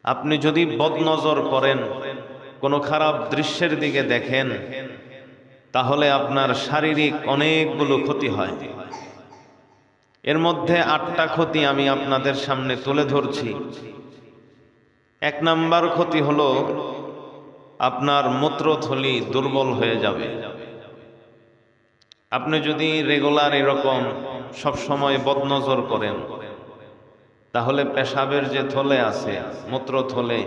আপনি যদি বদনজর করেন, কোনো খারাপ দৃশ্যের দিকে দেখেন, তাহলে আপনার শারীরিক অনেকগুলো ক্ষতি হয়। এর মধ্যে 8টা ক্ষতি আমি আপনাদের সামনে তুলে ধরছি। 1 নাম্বার ক্ষতি হলো আপনার মূত্রথলি দুর্বল হয়ে যাবে। আপনি যদি রেগুলার এরকম সব সময় বদনজর করেন, তাহলে পেশাবের যে থলে আছে, মূত্রথলে,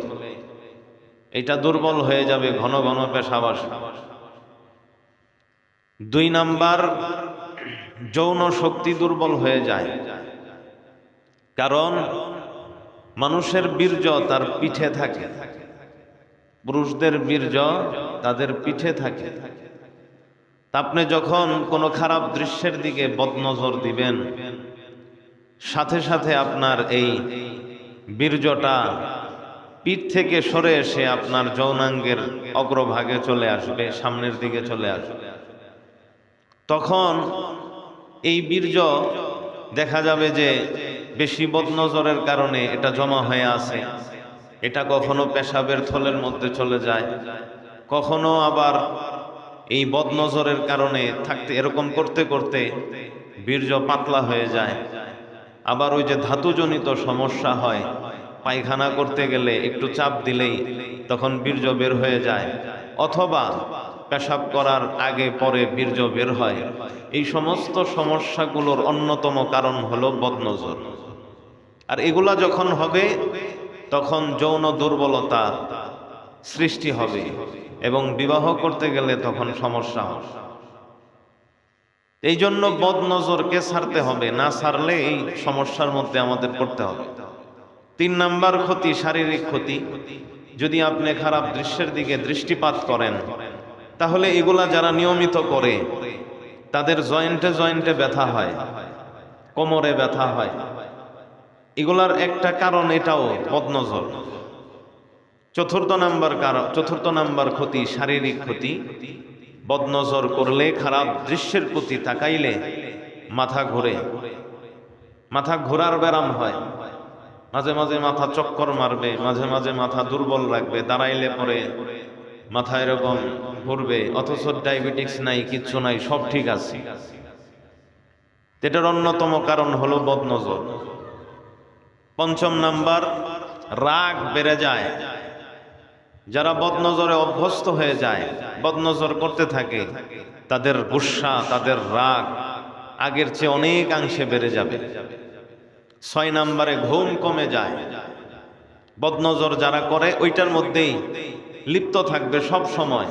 এটা দুর্বল হয়ে যাবে, ঘন ঘন পেশাব আসে। 2 নাম্বার, যৌন শক্তি দুর্বল হয়ে যায়। কারণ মানুষের বীর্য তার পিঠে থাকে, পুরুষদের বীর্য তাদের পিঠে থাকে। আপনি যখন কোনো খারাপ দৃশ্যের দিকে বদনজর দিবেন, সাথে সাথে আপনার এই বীর্যটা পিঠ থেকে সরে এসে আপনার যৌনাঙ্গের অগ্রভাগে চলে আসবে, সামনের দিকে চলে আসবে। তখন এই বীর্য দেখা যাবে যে বেশি বদনজরের কারণে এটা জমা হয়ে আছে। এটা কখনো পেশাবের থলের মধ্যে চলে যায়, কখনো আবার এই বদনজরের কারণে থাকতে এরকম করতে করতে বীর্য পাতলা হয়ে যায়। আবার ওই যে ধাতুজনিত সমস্যা হয়, পায়খানা করতে গেলে একটু চাপ দিলেই তখন বীর্য বের হয়ে যায়, অথবা পেশাব করার আগে পরে বীর্য বের হয়। এই সমস্ত সমস্যাগুলোর অন্যতম কারণ হলো বদনজর। আর এগুলা যখন হবে, তখন যৌন দুর্বলতা সৃষ্টি হবে এবং বিবাহ করতে গেলে তখন সমস্যা হবে। এই জন্য বদনজরকে ছাড়তে হবে, না ছাড়লে এই সমস্যার মধ্যে আমাদের পড়তে হবে। 3 নাম্বার ক্ষতি, শারীরিক ক্ষতি। যদি আপনি খারাপ দৃশ্যের দিকে দৃষ্টিপাত করেন, তাহলে এগুলা যারা নিয়মিত করে তাদের জয়েন্টে জয়েন্টে ব্যথা হয়, কোমরে ব্যথা হয়। এগুলার একটা কারণ এটাও বদনজর। 4 নাম্বার ক্ষতি, শারীরিক ক্ষতি। বদনজর করলে, খারাপ দৃশ্যের প্রতি তাকাইলে মাথা ঘোরে, মাথা ঘোরার ব্যারাম হয়। মাঝে মাঝে মাথা চক্কর মারবে, মাঝে মাঝে মাথা দুর্বল রাখবে, দাঁড়াইলে পরে মাথা এরকম ঘুরবে, অথচ ডায়াবেটিস নাই, কিচ্ছু নাই, সব ঠিক আছে। এটার অন্যতম কারণ হলো বদনজর। 5 নাম্বার, রাগ বেড়ে যায়। যারা বদনজরে অভ্যস্ত হয়ে যায়, বদনজর করতে থাকে, তাদের গুসা, তাদের রাগ আগের চেয়ে অনেকাংশে বেড়ে যাবে। 6 নাম্বারে, ঘুম কমে যায়। বদনজর যারা করে ওইটার মধ্যেই লিপ্ত থাকবে সব সময়,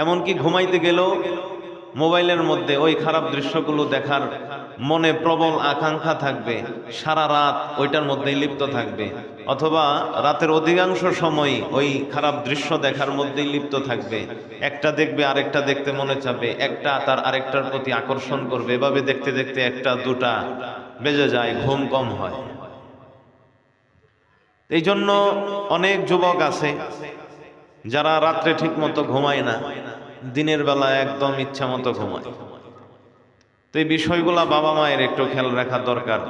এমনকি ঘুমাইতে গেলেও মোবাইলের মধ্যে ওই খারাপ দৃশ্যগুলো দেখার মনে প্রবল আকাঙ্ক্ষা থাকবে, সারা রাত ওইটার মধ্যেই লিপ্ত থাকবে, অথবা রাতের অধিকাংশ সময় ওই খারাপ দৃশ্য দেখার মধ্যেই লিপ্ত থাকবে। একটা দেখবে আরেকটা দেখতে মনে চাবে, একটা তার আরেকটার প্রতি আকর্ষণ করবে, এভাবে দেখতে দেখতে 1টা 2টা বেজে যায়, ঘুম কম হয়। এই জন্য অনেক যুবক আছে যারা রাত্রে ঠিক মতো ঘুমায় না, দিনের বেলা একদম ইচ্ছা মতো ঘুমায়। তো এই বিষয়গুলা বাবা মায়ের একটু খেয়াল রাখা দরকার।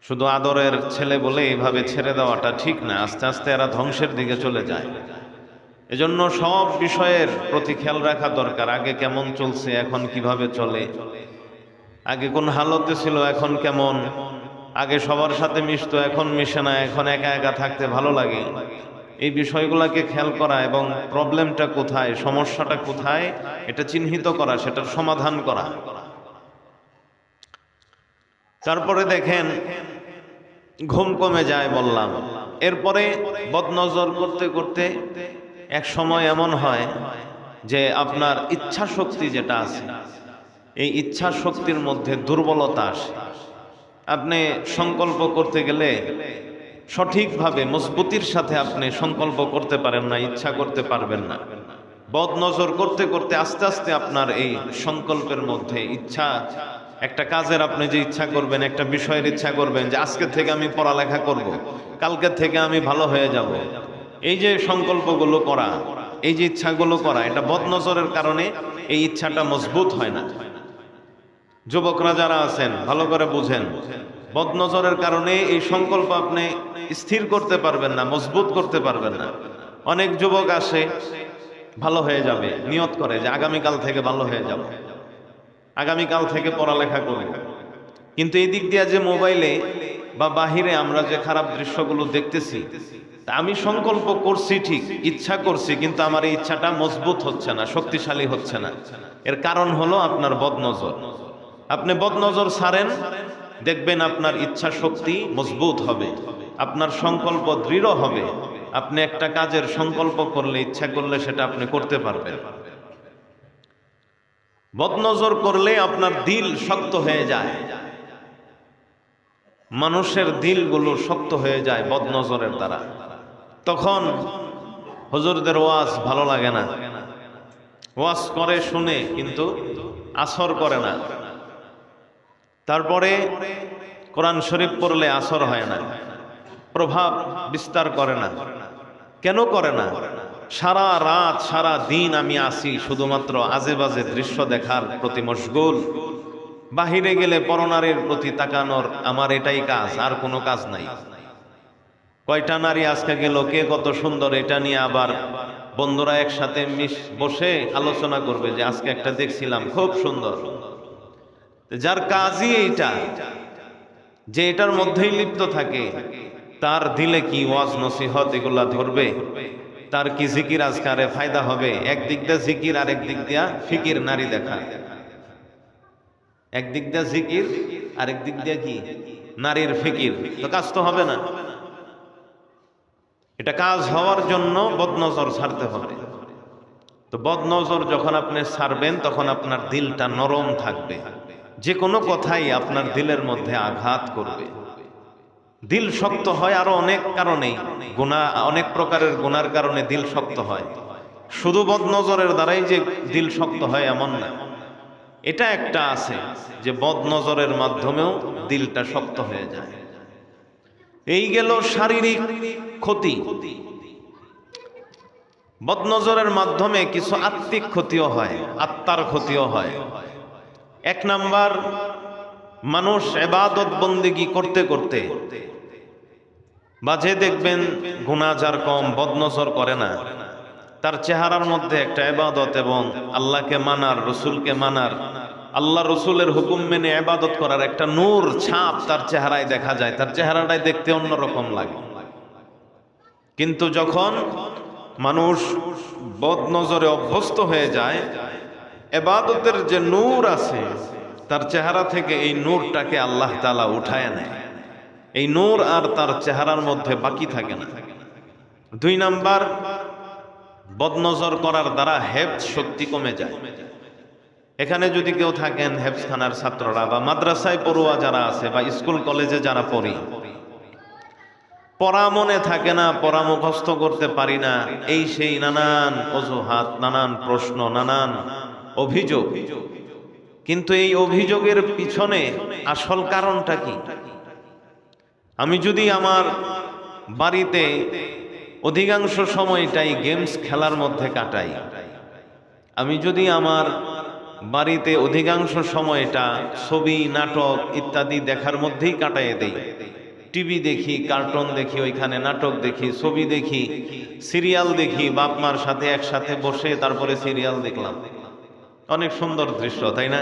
শুধু আদরের ছেলে বলে এইভাবে ছেড়ে দেওয়াটা ঠিক না, আস্তে আস্তে এরা ধ্বংসের দিকে চলে যায়। এজন্য সব বিষয়ের প্রতি খেয়াল রাখা দরকার। আগে কেমন চলছে, এখন কিভাবে চলে, আগে কোন হালতে ছিল, এখন কেমন, আগে সবার সাথে মিশতো, এখন মিশে না, এখন একা একা থাকতে ভালো লাগে। এই বিষয়গুলোকে খেয়াল করা এবং প্রবলেমটা কোথায়, সমস্যাটা কোথায়, এটা চিহ্নিত করা, সেটার সমাধান করা। তারপরে দেখেন ঘুম কমে যায় বললাম। এরপরে বদনজর করতে করতে এক সময় এমন হয় যে আপনার ইচ্ছা শক্তি যেটা আছে, এই ইচ্ছা শক্তির মধ্যে দুর্বলতা আসে। আপনি সংকল্প করতে গেলে সঠিকভাবে মজবুতির সাথে আপনি সংকল্প করতে পারেন না, ইচ্ছা করতে পারবেন না। বদনজর করতে করতে আস্তে আস্তে আপনার এই সংকল্পের মধ্যে ইচ্ছা, একটা কাজের আপনি যে ইচ্ছা করবেন, একটা বিষয়ের ইচ্ছা করবেন যে আজকে থেকে আমি পড়ালেখা করব, কালকে থেকে আমি ভালো হয়ে যাব, এই যে সংকল্পগুলো করা, এই যে ইচ্ছাগুলো করা, এটা বদনজরের কারণে এই ইচ্ছাটা মজবুত হয় না। যুবকরা যারা আছেন ভালো করে বুঝেন, বদনজরের কারণে এই সংকল্প আপনি স্থির করতে পারবেন না, মজবুত করতে পারবেন না। অনেক যুবক আসে, ভালো হয়ে যাবে, নিয়ত করে যে আগামীকাল থেকে ভালো হয়ে যাব, আগামীকাল থেকে পড়ালেখা করব, কিন্তু এই দিক দিয়ে যে মোবাইলে বা বাহিরে আমরা যে খারাপ দৃশ্যগুলো দেখতেছি, আমি সংকল্প করছি ঠিক, ইচ্ছা করছি, কিন্তু আমার এই ইচ্ছাটা মজবুত হচ্ছে না, শক্তিশালী হচ্ছে না। এর কারণ হলো আপনার বদনজর। আপনি বদনজর ছাড়েন, দেখবেন আপনার ইচ্ছা শক্তি মজবুত হবে, আপনার সংকল্প দৃঢ় হবে। আপনি একটা কাজের সংকল্প করলে, ইচ্ছা করলে সেটা আপনি করতে পারবেন। বদনজর করলে আপনার দিল শক্ত হয়ে যায়, মানুষের দিলগুলো শক্ত হয়ে যায় বদনজরের দ্বারা। তখন হুজুরদের ওয়াজ ভালো লাগে না, ওয়াজ করে শুনে কিন্তু আসর করে না। তারপরে কোরআন শরীফ পড়লে আসর হয় না, প্রভাব বিস্তার করে না। কেন করে না? সারা রাত সারা দিন আমি আসি শুধুমাত্র আজে বাজে দৃশ্য দেখার প্রতি মশগুল। বাহিরে গেলে পরনারীর প্রতি তাকানোর আমার এটাই কাজ, আর কোনো কাজ নাই। কয়টা নারী আজকে গেল, কে কত সুন্দর, এটা নিয়ে আবার বন্ধুরা একসাথে বসে আলোচনা করবে যে আজকে একটা দেখছিলাম খুব সুন্দর। যার কাজই এইটা, যে এটার মধ্যেই লিপ্ত থাকে, তার দিলে কি ওয়াজ নসিহত এগুলা ধরবে? তার কি জিকির আজকারে ফায়দা হবে? একদিক দিয়ে জিকির, আর একদিক দিয়া ফিকির, নারী দেখা। একদিক দিয়ে জিকির, আরেক দিক দিয়ে কি নারীর ফিকির, তো কাজ তো হবে না। এটা কাজ হওয়ার জন্য বদনজর ছাড়তে হবে। তো বদনজর যখন আপনি ছাড়বেন, তখন আপনার দিলটা নরম থাকবে, যে কোনো কথাই আপনার দিলের মধ্যে আঘাত করবে। দিল শক্ত হয় আরো অনেক কারণেই, গুনাহ, অনেক প্রকারের গুনার কারণে দিল শক্ত হয়। শুধু বদনজরের দ্বারাই যে দিল শক্ত হয় এমন না। এটা একটা আছে যে বদনজরের মাধ্যমেও দিলটা শক্ত হয়ে যায়। এই গেল শারীরিক ক্ষতি। বদনজরের মাধ্যমে কিছু আত্মিক ক্ষতিও হয়, আত্মার ক্ষতিও হয়। এক নাম্বার, মানুষ ইবাদত বন্দেগী করতে করতে, বা যে দেখবেন গুনাহ যার কম, বদনজর করে না, তার চেহারার মধ্যে একটা ইবাদত এবং আল্লাহকে মানার, রসুলকে মানার, আল্লাহ রসুলের হুকুম মেনে ইবাদত করার একটা নূর ছাপ তার চেহারায় দেখা যায়। তার চেহারাটাই দেখতে অন্যরকম লাগে। কিন্তু যখন মানুষ বদনজরে অভ্যস্ত হয়ে যায়, ইবাদতের যে নূর আছে তার চেহারা থেকে এই নূরটাকে আল্লাহ তাআলা উঠায় নেয়। এই নূর আর তার চেহারার মধ্যে বাকি থাকে না। দুই নাম্বার, বদনজর করার দ্বারা হেফজ শক্তি কমে যায়। এখানে যদি কেউ থাকেন হেফজখানার ছাত্ররা, বা মাদ্রাসায় পড়ুয়া যারা আছে, বা স্কুল কলেজে যারা পড়ি, পড়া মনে থাকে না, পড়া মুখস্থ করতে পারি না, এই সেই নানান অজুহাত, নানান প্রশ্ন, নানান অভিযোগ। কিন্তু এই অভিযোগের পিছনে আসল কারণটা কি? আমি যদি আমার বাড়িতে অধিকাংশ সময়টাই গেমস খেলার মধ্যে কাটাই, আমি যদি আমার বাড়িতে অধিকাংশ সময়টা ছবি, নাটক ইত্যাদি দেখার মধ্যেই কাটাইয়ে দেই, টিভি দেখি, কার্টুন দেখি, ওইখানে নাটক দেখি, ছবি দেখি, সিরিয়াল দেখি, বাপ মার সাথে একসাথে বসে তারপরে সিরিয়াল দেখলাম, অনেক সুন্দর দৃশ্য, তাই না?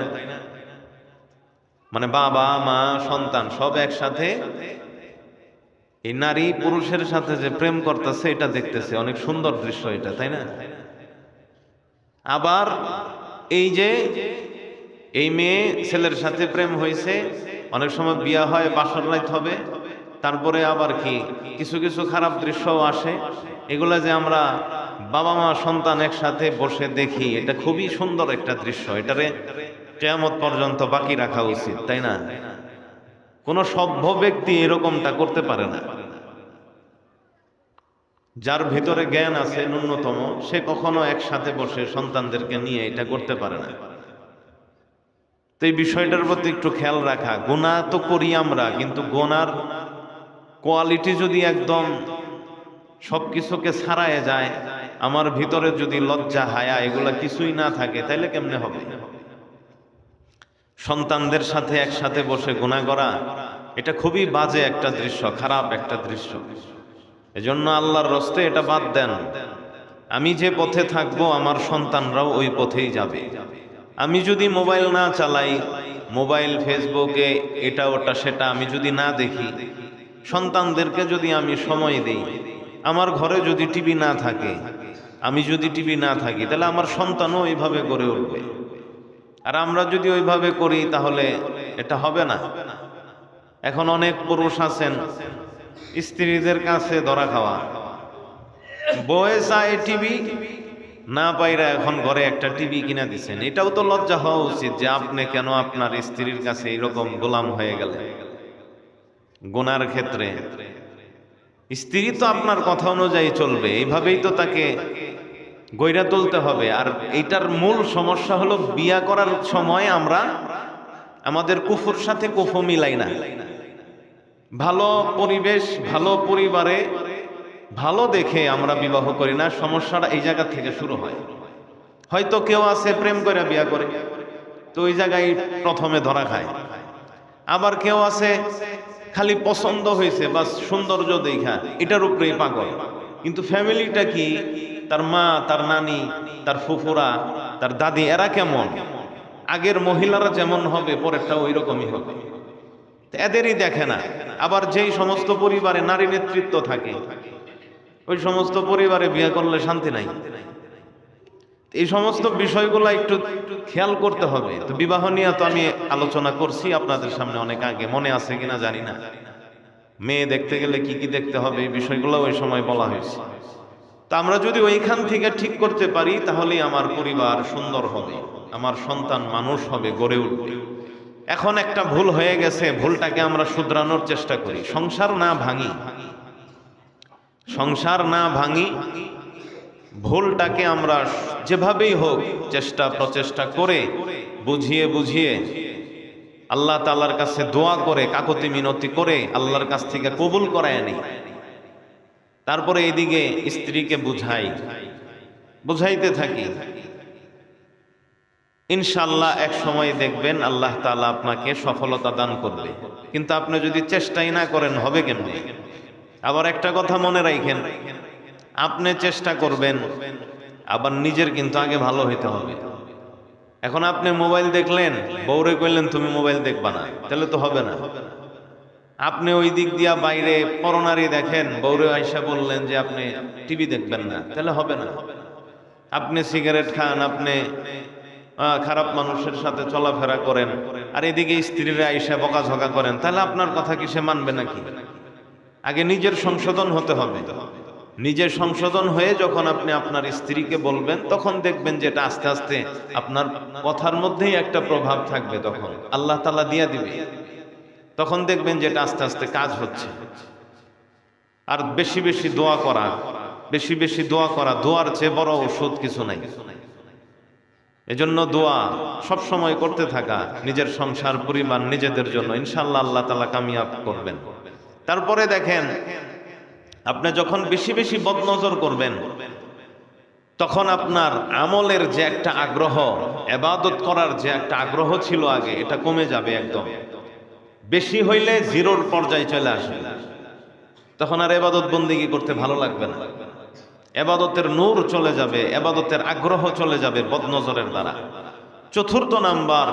মানে বাবা মা সন্তান সব একসাথে এই নারী পুরুষের সাথে যে প্রেম করতেছে এটা দেখতেছে, অনেক সুন্দর দৃশ্য এটা, তাই না? আবার এই যে এই মেয়ে ছেলের সাথে প্রেম হয়েছে, অনেক সময় বিয়া হয়, বাসর রাত হবে, তারপরে আবার কি কিছু কিছু খারাপ দৃশ্যও আসে। এগুলা যে আমরা বাবা মা সন্তান একসাথে বসে দেখি, এটা খুবই সুন্দর একটা দৃশ্য। এটারে কিয়ামত পর্যন্ত বাকি রাখা উচিত, তাই না? কোন সভ্য ব্যক্তি এরকমটা করতে পারে না। যার ভিতরে জ্ঞান আছে ন্যূনতম, সে কখনো একসাথে বসে সন্তানদেরকে নিয়ে এটা করতে পারে না। তো এই বিষয়টার প্রতি একটু খেয়াল রাখা। গুনাহ তো করি আমরা, কিন্তু গুনার কোয়ালিটি যদি একদম সবকিছুকে ছাড়ায় যায়, আমার ভিতরে যদি লজ্জা, হায়া এগুলা কিছুই না থাকে, তাইলে কেমনে হবে? সন্তানদের সাথে একসাথে বসে গুনাহ করা এটা খুবই বাজে একটা দৃশ্য, খারাপ একটা দৃশ্য। এজন্য আল্লাহর রস্তে এটা বাদ দেন। আমি যে পথে থাকবো আমার সন্তানরাও ওই পথেই যাবে। আমি যদি মোবাইল না চালাই, মোবাইল ফেসবুকে এটা ওটা সেটা আমি যদি না দেখি, সন্তানদেরকে যদি আমি সময় দেই, আমার ঘরে যদি টিভি না থাকে, আমি যদি টিভি না থাকি, তাহলে আমার সন্তানও ওইভাবে গড়ে উঠবে। আর আমরা যদি ওইভাবে করি তাহলে এটা হবে না। এখন অনেক পুরুষ আছেন স্ত্রীদের কাছে ধরা খাওয়া, বয়ে চায় টিভি, না পাইরা এখন ঘরে একটা টিভি কিনা দিচ্ছেন। এটাও তো লজ্জা হওয়া উচিত যে আপনি কেন আপনার স্ত্রীর কাছে এরকম গোলাম হয়ে গেলেন। গুনার ক্ষেত্রে স্ত্রী তো আপনার কথা অনুযায়ী চলবে, এইভাবেই তো তাকে গইরা তুলতে হবে। আর এইটার মূল সমস্যা হলো বিয়া করার সময় আমরা আমাদের কুফুর সাথে কুফু মিলাই না। ভালো পরিবেশ, ভালো পরিবারে ভালো দেখে আমরা বিবাহ করি না। সমস্যাটা এই জায়গা থেকে শুরু হয়। হয়তো কেউ আছে প্রেম করে বিয়া করে, তো ওই জায়গায় প্রথমে ধরা খায়। আবার কেউ আছে খালি পছন্দ হয়েছে, বাস সৌন্দর্য দেখা এটার উপরেই পাগল। কিন্তু ফ্যামিলিটা কি, তার মা, তার নানি, তার ফুফুরা, তার দাদি, এরা কেমন, আগের মহিলারা যেমন হবে পরেরটা ওই রকমই হবে, এদেরই দেখে না। আবার যেই সমস্ত পরিবারে নারী নেতৃত্ব থাকে, ওই সমস্ত পরিবারে বিয়ে করলে শান্তি নাই। এই সমস্ত বিষয়গুলো একটু খেয়াল করতে হবে। তো বিবাহ নিয়ে তো আমি আলোচনা করছি আপনাদের সামনে অনেক আগে, মনে আছে কিনা জানি না। মেয়ে দেখতে গেলে কি কি দেখতে হবে এই বিষয়গুলো ওই সময় বলা হয়েছে। তা আমরা যদি ওইখান থেকে ঠিক করতে পারি তাহলেই আমার পরিবার সুন্দর হবে, আমার সন্তান মানুষ হবে, গড়ে উঠবে। এখন একটা ভুল হয়ে গেছে, ভুলটাকে আমরা শুধরানোর চেষ্টা করি। সংসার না ভাঙি, সংসার না ভাঙি, ভুলটাকে আমরা যেভাবেই হোক চেষ্টা প্রচেষ্টা করে বুঝিয়ে বুঝিয়ে আল্লাহ তাআলার কাছে দোয়া করে, কাকুতি মিনতি করে আল্লাহর কাছ থেকে কবুল করায় আনি। তারপরে এইদিকে স্ত্রীকে বুঝাইতে থাকি। ইনশাআল্লাহ এক সময় দেখবেন আল্লাহ তাআলা আপনাকে সফলতা দান করবে। কিন্তু আপনি যদি চেষ্টাই না করেন হবে কেমনে? আবার একটা কথা মনে রাখেন, আপনি চেষ্টা করবেন, আবার নিজের কিন্তু আগে ভালো হইতে হবে। এখন আপনি মোবাইল দেখলেন, বউরে কইলেন তুমি মোবাইল দেখবা না, তাহলে তো হবে না। আপনি ওই দিক দিয়া বাইরে পরনারী দেখেন, বউরে আয়সা বললেন যে আপনি টিভি দেখবেন না, তাহলে হবে না। আপনি সিগারেট খান, আপনি খারাপ মানুষের সাথে চলাফেরা করেন, আর এদিকে স্ত্রীরা আয়সা বকাঝকা করেন, তাহলে আপনার কথা কি সে মানবে নাকি? আগে নিজের সংশোধন হতে হবে। নিজের সংশোধন হয়ে যখন আপনি আপনার স্ত্রীকে বলবেন, তখন দেখবেন যে এটা আস্তে আস্তে আপনার কথার মধ্যেই একটা প্রভাব থাকবে। তখন আল্লাহ তাআলা দিয়ে দিবে, তখন দেখবেন যে এটা আস্তে আস্তে কাজ হচ্ছে। আর বেশি বেশি দোয়া করা, বেশি বেশি দোয়া করা, দোয়ার চেয়ে বড় ওষুধ কিছু নাই। এজন্য দোয়া সব সময় করতে থাকা, নিজের সংসার পরিবার নিজেদের জন্য, ইনশাআল্লাহ আল্লাহ তাআলা কামিয়াব করবেন। তারপরে দেখেন, আপনি যখন বেশি বেশি বদনজর করবেন, তখন আপনার আমলের যে একটা আগ্রহ, ইবাদত করার যে একটা আগ্রহ ছিল আগে, এটা কমে যাবে একদম। বেশি হইলে জিরোর পর্যায়ে চলে আসবে, তখন আর ইবাদত বন্দেগী করতে ভালো লাগবে না। ইবাদতের নূর চলে যাবে, ইবাদতের আগ্রহ চলে যাবে বদনজরের দ্বারা। চতুর্থ নাম্বার,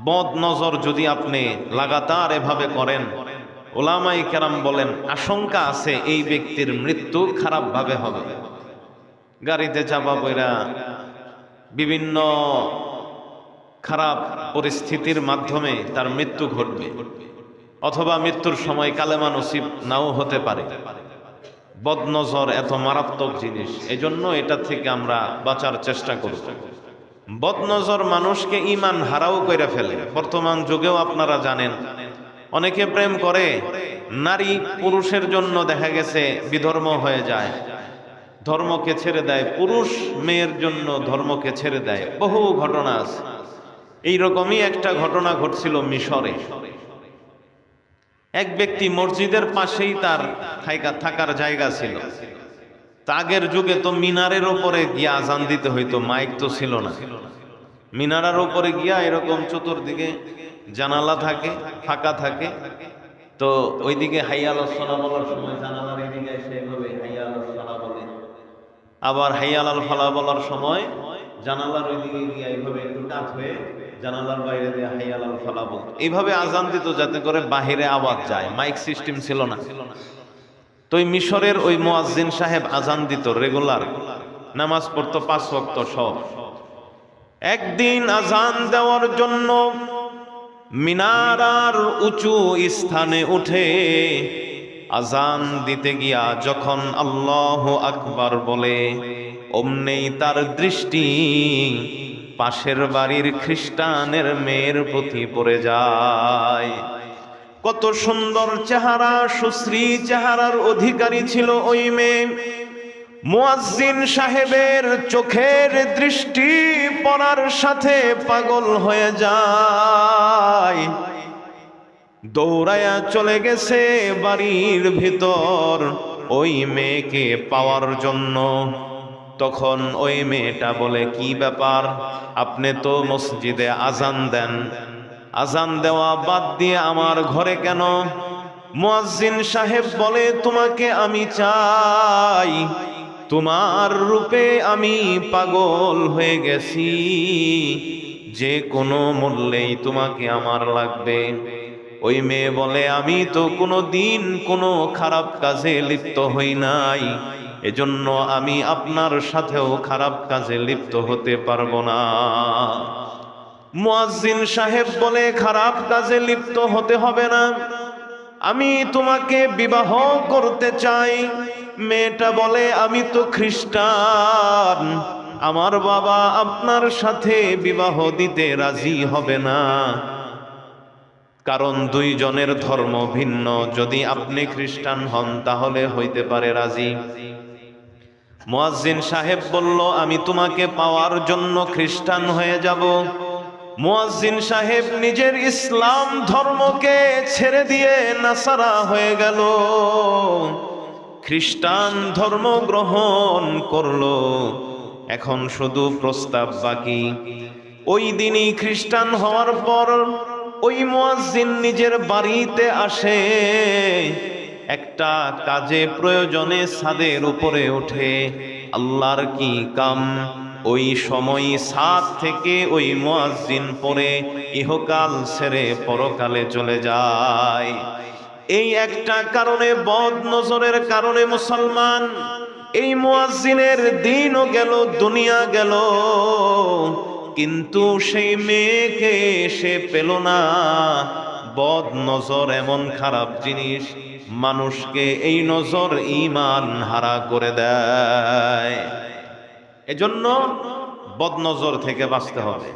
বদনজর যদি আপনি লাগাতার এভাবে করেন, ওলামায়ে কেরাম বলেন আশঙ্কা আছে এই ব্যক্তির মৃত্যু খারাপ ভাবে হবে। গাড়িতে চাপা পড়া, বিভিন্ন খারাপ পরিস্থিতির মাধ্যমে তার মৃত্যু ঘটবে, অথবা মৃত্যুর সময় কালেমা নসিব নাও হতে পারে। বদনজর এত মারাত্মক জিনিস, এজন্য এটা থেকে আমরা বাঁচার চেষ্টা করব। বদনজর মানুষকে ঈমান হারাও করে ফেলে। বর্তমান যুগেও আপনারা জানেন, অনেকে প্রেম করে, নারী পুরুষের জন্য দেখা গেছে বিধর্ম হয়ে যায়, ধর্মকে ছেড়ে দেয়, পুরুষ মেয়ের জন্য ধর্মকে ছেড়ে দেয়। বহু ঘটনা আছে। এইরকমই একটা ঘটনা ঘটছিল মিশরে। এক ব্যক্তি মসজিদের পাশেই তার থাকার জায়গা ছিল। আগের যুগে তো মিনারের উপরে গিয়া আজান দিতে হইতো, মাইক তো ছিল না। মিনারের উপরে গিয়া এরকম চতুর্দিকে জানালা থাকে, ফাঁকা থাকে, তো ওইদিকে হাইয়া আলাস সালাহ বলার সময় জানালার এদিকে এসে এভাবে হাইয়া আলাস সালাহ বলে, আবার হাইয়া আলাল ফালাহ বলার সময় জানালার ওইদিকে গিয়ে এইভাবে একটু কাত হয়ে জানালার বাইরে দিয়ে হাইয়া আলাল ফালাহ বলতো। এইভাবে আজান দিত যাতে করে বাহিরে আওয়াজ যায়, মাইক সিস্টেম ছিল না। তো ওই মিশরের ওই মুয়াজ্জিন সাহেব আজান দিত রেগুলার, নামাজ পড়তো 5 ওয়াক্ত সব। একদিন আজান দেওয়ার জন্য মিনারার উঁচু স্থানে উঠে আজান দিতে গিয়া যখন আল্লাহু আকবার বলে, অমনেই তার দৃষ্টি পাশের বাড়ির খ্রিস্টানের মেয়ের প্রতি পড়ে যায়। কত সুন্দর চেহারা, সুশ্রী চেহারার অধিকারী ছিল ওই মেয়ে। মুয়াজ্জিন সাহেবের চোখের দৃষ্টি পড়ার সাথে পাগল হয়ে যায়, দৌড়ায়া চলে গেছে বাড়ির ভিতর ওই মেয়েকে পাওয়ার জন্য। তখন ওই মেয়েটা বলে, কি ব্যাপার, আপনি তো মসজিদে আজান দেন, আজান দেওয়া বাদ দিয়ে আমার ঘরে কেন? মুয়াজ্জিন সাহেব বলে, তোমাকে আমি চাই, তোমার রূপে আমি পাগল হয়ে গেছি, যে কোনো মূল্যেই তোমাকে আমার লাগবে। ওই মেয়ে বলে, আমি তো কোনো দিন কোনো খারাপ কাজে লিপ্ত হই নাই, এজন্য আমি আপনার সাথেও খারাপ কাজে লিপ্ত হতে পারবো না। মুয়াজ্জিন সাহেব বলে, খারাপ কাজে লিপ্ত হতে হবে না, আমি তোমাকে বিবাহ করতে চাই। মেয়েটা বলে, আমি তো খ্রিস্টান, আমার বাবা আপনার সাথে বিবাহ দিতে রাজি হবে না, কারণ দুইজনের ধর্ম ভিন্ন, যদি আপনি খ্রিস্টান হন তাহলে হইতে পারে রাজি। মুয়াজ্জিন সাহেব বলল, আমি তোমাকে পাওয়ার জন্য খ্রিস্টান হয়ে যাব। মুয়াজ্জিন সাহেব নিজের ইসলাম ধর্মকে ছেড়ে দিয়ে নাসারা হয়ে গেল, খ্রিস্টান ধর্ম গ্রহণ করলো। এখন শুধু প্রস্তাব বাকি। ওই দিনই খ্রিস্টান হওয়ার পর ওই মুয়াজ্জিন নিজের বাড়িতে আসে, একটা কাজে প্রয়োজনে ছাদের উপরে ওঠে। আল্লাহর কি কাম, ওই সময় ছাদ থেকে ওই মুয়াজ্জিন পরে ইহকাল ছেড়ে পরকালে চলে যায়। এই একটা কারণে, বদ নজরের কারণে মুসলমান, এই মুয়াজ্জিনের দিনও গেল, দুনিয়া গেল, কিন্তু সেই মেয়েকে সে পেল না। বদ নজর এমন খারাপ জিনিস, মানুষকে এই নজর ঈমান হারা করে দেয়। এজন্য বদ নজর থেকে বাঁচতে হবে।